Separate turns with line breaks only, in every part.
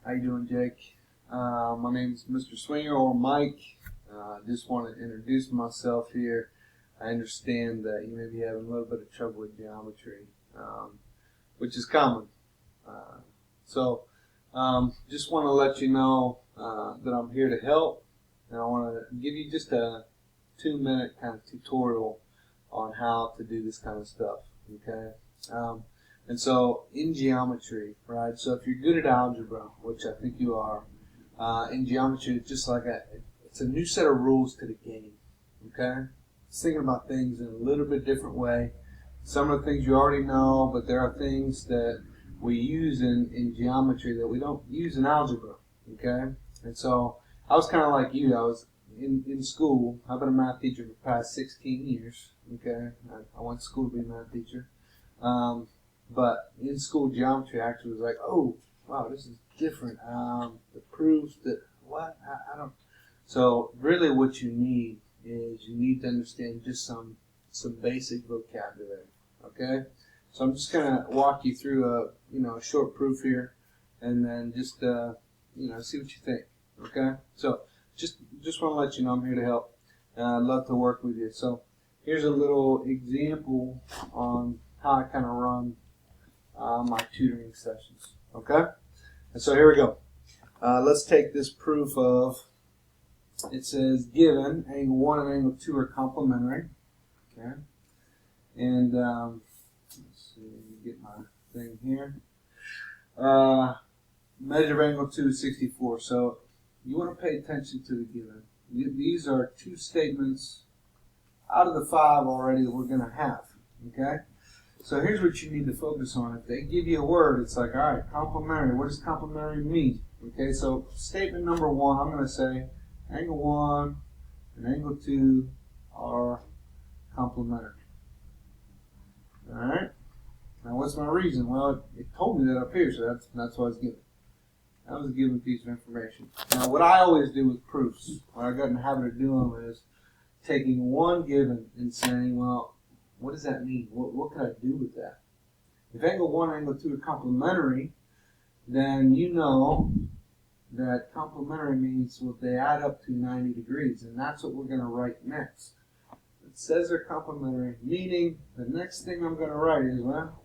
How you doing, Jake? My name is Mr. Swinger or Mike. I just want to introduce myself here. I understand that you may be having a little bit of trouble with geometry, which is common. Just want to let you know that I'm here to help, and I want to give you just a 2-minute kind of tutorial on how to do this kind of stuff. Okay. And so in geometry, right, so if you're good at algebra, which I think you are, in geometry it's just like it's a new set of rules to the game, okay? It's thinking about things in a little bit different way. Some of the things you already know, but there are things that we use in geometry that we don't use in algebra, okay? And so I was kind of like you. I was in school. I've been a math teacher for the past 16 years, okay? I went to school to be a math teacher. But in school, geometry actually was like, oh, wow, this is different. The proofs that, what? I don't. So really what you need is you need to understand just some basic vocabulary, okay? So I'm just going to walk you through a short proof here, and then just, see what you think, okay? So just want to let you know I'm here to help, and I'd love to work with you. So here's a little example on how I kind of run my tutoring sessions, okay? And so here we go. Let's take this proof of, it says given angle 1 and angle 2 are complementary, okay? And let's see, let me get my thing here. Measure of angle 2 is 64. So you want to pay attention to the given. These are 2 statements out of the 5 already that we're going to have, okay? So here's what you need to focus on. If they give you a word, it's like, all right, complementary. What does complementary mean? Okay, so statement number 1, I'm going to say angle 1 and angle 2 are complementary. All right. Now, what's my reason? Well, it told me that up here, so that's what I was given. That was a given piece of information. Now, what I always do with proofs, what I got in the habit of doing is taking one given and saying, well, what does that mean? What can I do with that? If angle 1 and angle 2 are complementary, then you know that complementary means they add up to 90 degrees, and that's what we're going to write next. It says they're complementary, meaning the next thing I'm going to write is, well,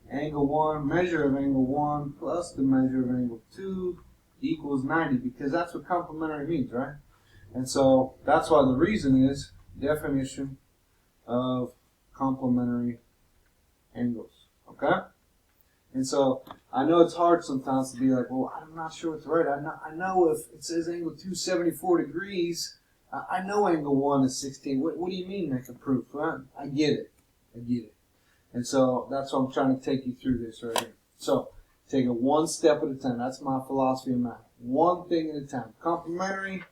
angle 1, measure of angle 1 plus the measure of angle 2 equals 90, because that's what complementary means, right? And so that's why the reason is definition of complementary angles, okay? And so I know it's hard sometimes to be like, well, I'm not sure what's right. I know if it says angle 2 is 74 degrees, I know angle 1 is 16. What do you mean make a proof? Well, I get it. And so that's why I'm trying to take you through this right here. So take it one step at a time. That's my philosophy of math. One thing at a time. Complementary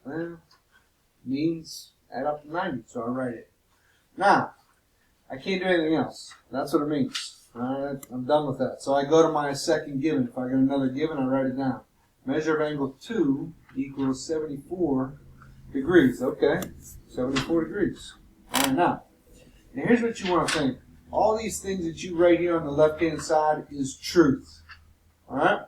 means add up to 90, so I write it. Now, I can't do anything else. That's what it means. All right, I'm done with that. So I go to my second given. If I get another given, I write it down. Measure of angle 2 equals 74 degrees. Okay, 74 degrees. All right, now here's what you want to think. All these things that you write here on the left-hand side is truth. All right?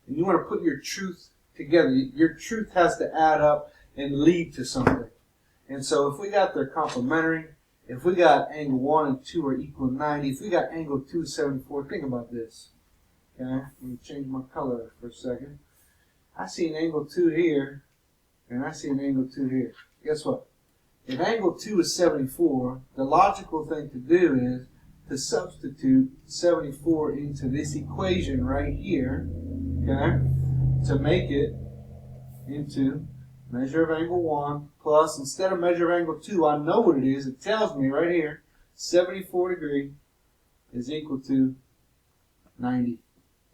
And you want to put your truth together. Your truth has to add up and lead to something. And so if we got their complementary, if we got angle 1 and 2 are equal to 90, if we got angle 2 is 74, think about this. Okay? Let me change my color for a second. I see an angle 2 here, and I see an angle 2 here. Guess what? If angle 2 is 74, the logical thing to do is to substitute 74 into this equation right here, okay, to make it into measure of angle 1 plus, instead of measure of angle 2, I know what it is. It tells me right here, 74 degrees is equal to 90.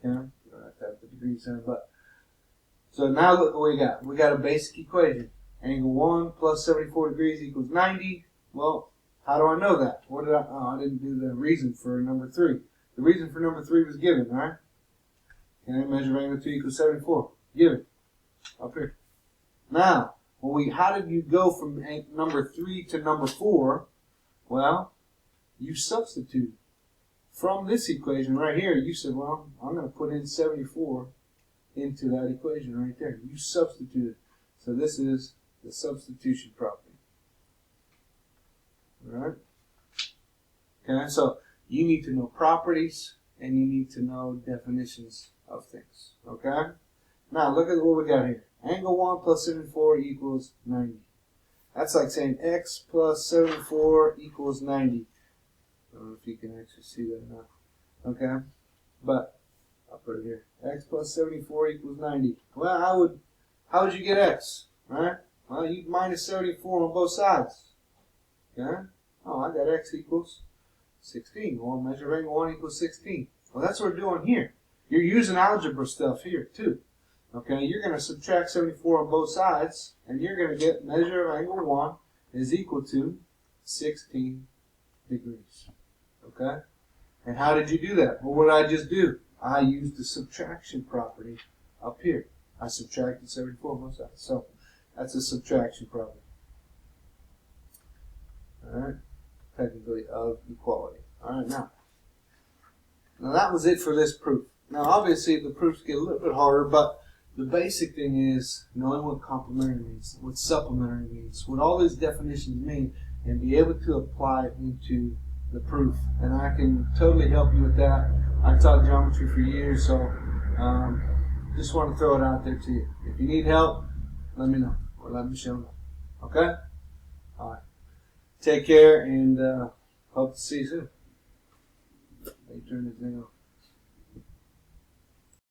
Okay? I don't have to have the degrees in it, but. So now look what we got. We got a basic equation. Angle 1 plus 74 degrees equals 90. Well, how do I know that? I didn't do the reason for number 3. The reason for number 3 was given, right? Okay, measure of angle 2 equals 74. Given. Up here. Now, how did you go from number 3 to number 4? Well, you substitute. From this equation right here, you said, well, I'm going to put in 74 into that equation right there. You substitute it. So this is the substitution property. Alright? Okay, so you need to know properties and you need to know definitions of things. Okay? Now look at what we got here. Angle 1 plus 74 equals 90. That's like saying x plus 74 equals 90. I don't know if you can actually see that or not. Okay? But I'll put it here. X plus 74 equals 90. Well, how would you get x? Right? Well, you minus 74 on both sides. Okay? Oh, I got x equals 16. Well, measure of angle 1 equals 16. Well, that's what we're doing here. You're using algebra stuff here, too. Okay? You're going to subtract 74 on both sides, and you're going to get measure of angle 1 is equal to 16 degrees. Okay? And how did you do that? Well, what did I just do? I used the subtraction property up here. I subtracted 74 on both sides. So, that's a subtraction property. Alright? Technically of equality. Alright, now that was it for this proof. Now, obviously, the proofs get a little bit harder, but the basic thing is knowing what complementary means, what supplementary means, what all these definitions mean, and be able to apply it into the proof. And I can totally help you with that. I've taught geometry for years, so just want to throw it out there to you. If you need help, let me know, or let Michelle know. Okay? All right. Take care, and hope to see you soon. They turn this thing off.